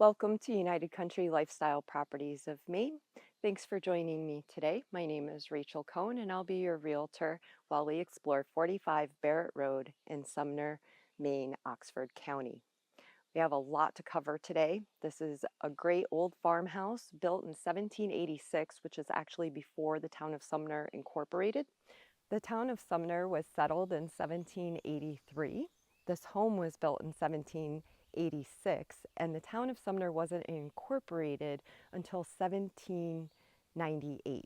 Welcome to United Country Lifestyle Properties of Maine. Thanks for joining me today. My name is Rachel Cohn and I'll be your realtor while we explore 45 Barrett Road in Sumner, Maine, Oxford County. We have a lot to cover today. This is a great old farmhouse built in 1786, which is actually before the town of Sumner incorporated. The town of Sumner was settled in 1783. This home was built in 1786, and the town of Sumner wasn't incorporated until 1798.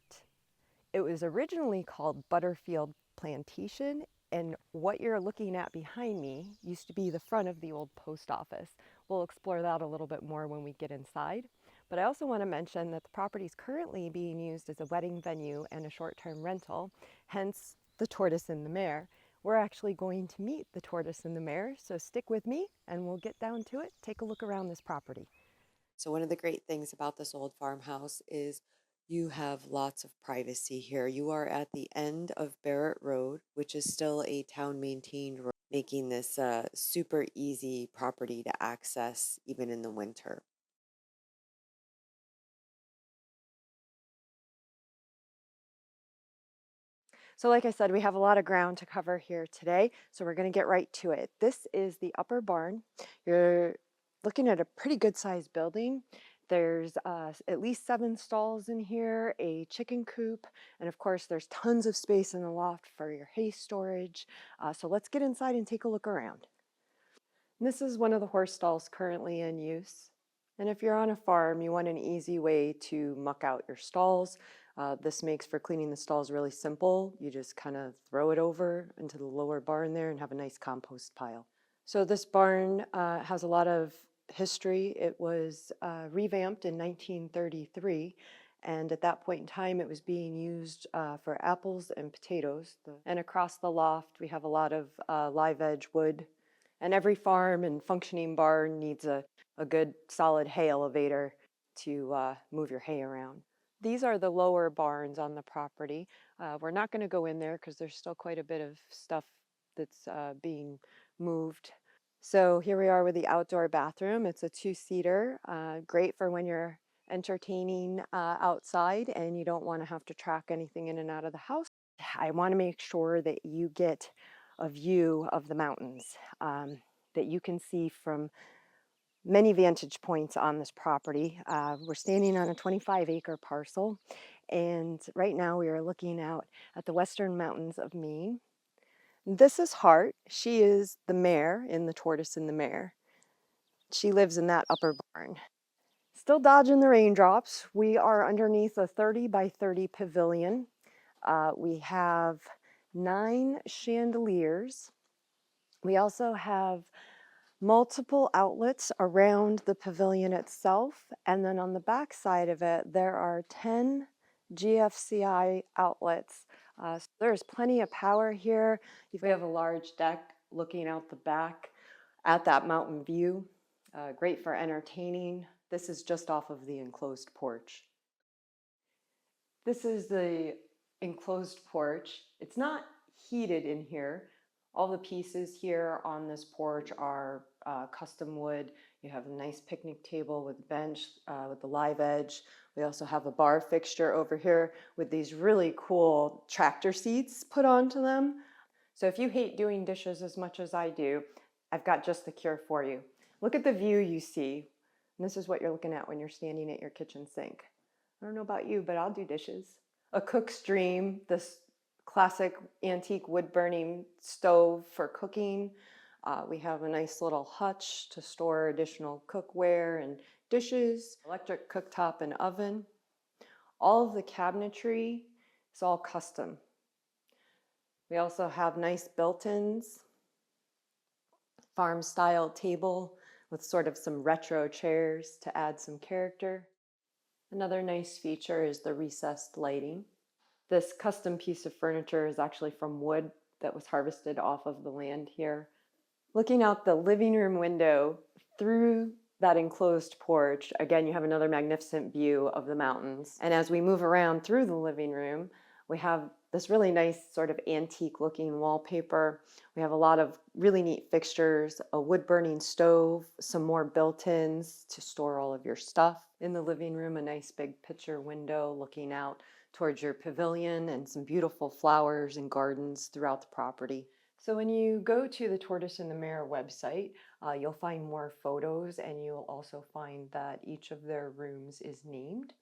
It was originally called Butterfield Plantation, and what you're looking at behind me used to be the front of the old post office. We'll explore that a little bit more when we get inside. But I also want to mention that the property is currently being used as a wedding venue and a short-term rental, hence the tortoise and the mare. We're actually going to meet the tortoise and the mare, so stick with me and we'll get down to it. Take a look around this property. So one of the great things about this old farmhouse is you have lots of privacy here. You are at the end of Barrett Road, which is still a town maintained road, making this a super easy property to access even in the winter. So like I said, we have a lot of ground to cover here today, so we're going to get right to it. This is the upper barn. You're looking at a pretty good sized building. There's at least 7 stalls in here, a chicken coop, and of course there's tons of space in the loft for your hay storage. So let's get inside and take a look around. And this is one of the horse stalls currently in use. And if you're on a farm, you want an easy way to muck out your stalls. This makes for cleaning the stalls really simple. You just kind of throw it over into the lower barn there and have a nice compost pile. So this barn has a lot of history. It was revamped in 1933. And at that point in time, it was being used for apples and potatoes. And across the loft, we have a lot of live edge wood. And every farm and functioning barn needs a good solid hay elevator to move your hay around. These are the lower barns on the property. We're not going to go in there because there's still quite a bit of stuff that's being moved. So here we are with the outdoor bathroom. It's a 2-seater, great for when you're entertaining outside and you don't want to have to track anything in and out of the house. I want to make sure that you get a view of the mountains that you can see from many vantage points on this property. We're standing on a 25-acre parcel, and right now we are looking out at the western mountains of Maine. This is Hart. She is the mare in The Tortoise and the Mare. She lives in that upper barn. Still dodging the raindrops. We are underneath a 30 by 30 pavilion. We have 9 chandeliers. We also have multiple outlets around the pavilion itself, and then on the back side of it there are 10 GFCI outlets. So there's plenty of power here. We have a large deck looking out the back at that mountain view. Great for entertaining. This is just off of the enclosed porch. This is the enclosed porch. It's not heated in here. All the pieces here on this porch are custom wood. You have a nice picnic table with a bench with the live edge. We also have a bar fixture over here with these really cool tractor seats put onto them. So if you hate doing dishes as much as I do, I've got just the cure for you. Look at the view you see. And this is what you're looking at when you're standing at your kitchen sink. I don't know about you, but I'll do dishes. A cook stream, this classic antique wood burning stove for cooking. We have a nice little hutch to store additional cookware and dishes, electric cooktop and oven. All of the cabinetry is all custom. We also have nice built-ins, farm-style table with sort of some retro chairs to add some character. Another nice feature is the recessed lighting. This custom piece of furniture is actually from wood that was harvested off of the land here. Looking out the living room window through that enclosed porch, again, you have another magnificent view of the mountains. And as we move around through the living room, we have this really nice sort of antique looking wallpaper. We have a lot of really neat fixtures, a wood burning stove, some more built-ins to store all of your stuff. In the living room, a nice big picture window looking out towards your pavilion and some beautiful flowers and gardens throughout the property. So when you go to the Tortoise and the Mare website, you'll find more photos, and you'll also find that each of their rooms is named.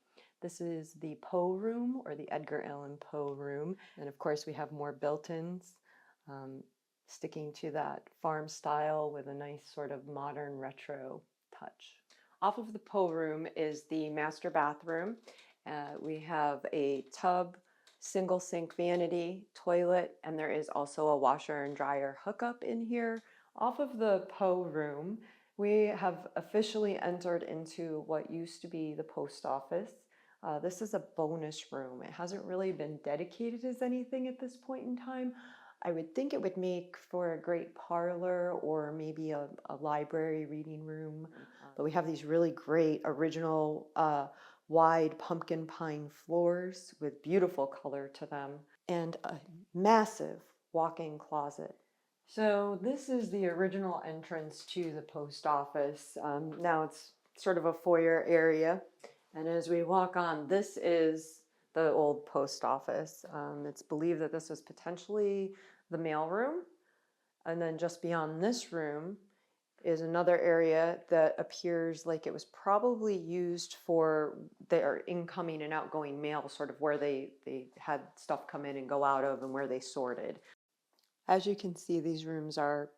This is the Poe room, or the Edgar Allan Poe room. And of course we have more built-ins, um, sticking to that farm style with a nice sort of modern retro touch. Off of the Poe room is the master bathroom. We have a tub, single sink vanity, toilet, and there is also a washer and dryer hookup in here. Off of the Poe room, we have officially entered into what used to be the post office. This is a bonus room. It hasn't really been dedicated as anything at this point in time. I would think it would make for a great parlor or maybe a library reading room. But we have these really great original wide pumpkin pine floors with beautiful color to them, and a massive walk-in closet. So this is the original entrance to the post office. Now it's sort of a foyer area. And as we walk on, this is the old post office. It's believed that this was potentially the mail room. And then just beyond this room is another area that appears like it was probably used for their incoming and outgoing mail, sort of where they had stuff come in and go out of, and where they sorted. As you can see, these rooms are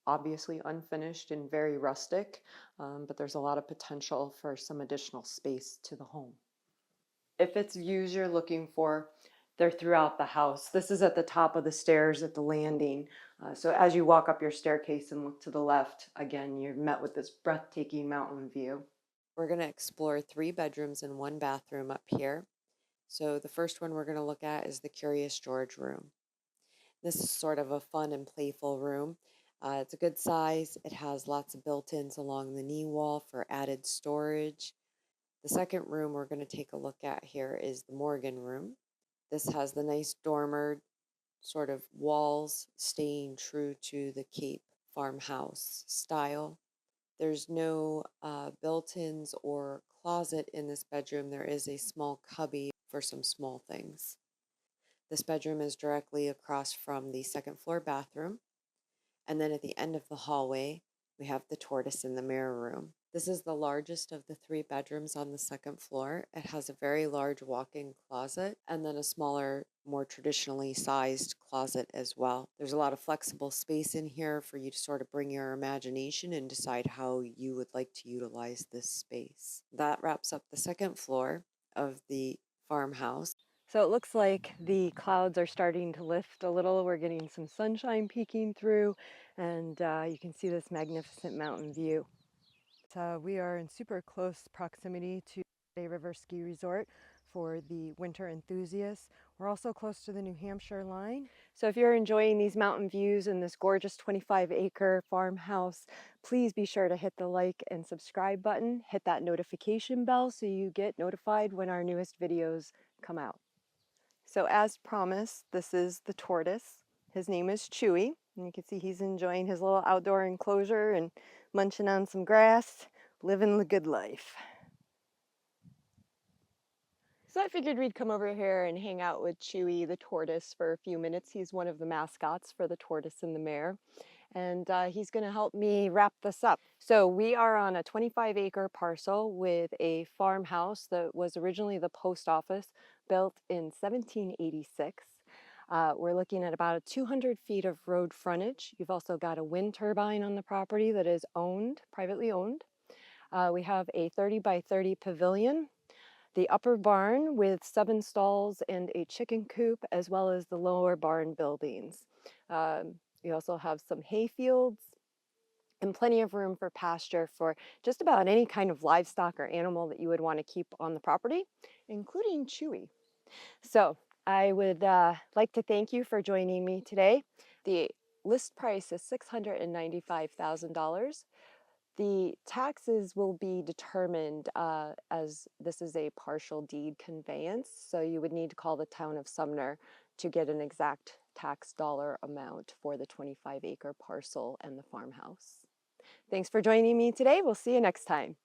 obviously unfinished and very rustic, but there's a lot of potential for some additional space to the home. If it's views you're looking for, they're throughout the house. This is at the top of the stairs at the landing. So as you walk up your staircase and look to the left, again, you're met with this breathtaking mountain view. We're going to explore 3 bedrooms and 1 bathroom up here. So the first one we're going to look at is the Curious George room. This is sort of a fun and playful room. It's a good size. It has lots of built-ins along the knee wall for added storage. The second room we're going to take a look at here is the Morgan room. This has the nice dormer sort of walls staying true to the Cape farmhouse style. There's no built-ins or closet in this bedroom. There is a small cubby for some small things. This bedroom is directly across from the second floor bathroom. And then at the end of the hallway, we have the Tortoise and the Mare room. This is the largest of the 3 bedrooms on the second floor. It has a very large walk-in closet and then a smaller, more traditionally sized closet as well. There's a lot of flexible space in here for you to sort of bring your imagination and decide how you would like to utilize this space. That wraps up the second floor of the farmhouse. So it looks like the clouds are starting to lift a little. We're getting some sunshine peeking through, and you can see this magnificent mountain view. We are in super close proximity to Bay River Ski Resort for the winter enthusiasts. We're also close to the New Hampshire line. So if you're enjoying these mountain views and this gorgeous 25-acre farmhouse, please be sure to hit the like and subscribe button, hit that notification bell so you get notified when our newest videos come out. So as promised, this is the tortoise. His name is Chewy, and you can see he's enjoying his little outdoor enclosure and munching on some grass, living the good life. So I figured we'd come over here and hang out with Chewy the tortoise for a few minutes. He's one of the mascots for the Tortoise and the Mare, and he's going to help me wrap this up. So we are on a 25-acre parcel with a farmhouse that was originally the post office, built in 1786. We're looking at about 200 feet of road frontage. You've also got a wind turbine on the property that is owned, privately owned. We have a 30 by 30 pavilion, the upper barn with 7 stalls and a chicken coop, as well as the lower barn buildings. We also have some hay fields and plenty of room for pasture for just about any kind of livestock or animal that you would want to keep on the property, including Chewy. So I would like to thank you for joining me today. The list price is $695,000. The taxes will be determined as this is a partial deed conveyance, so you would need to call the town of Sumner to get an exact tax dollar amount for the 25-acre parcel and the farmhouse. Thanks for joining me today. We'll see you next time.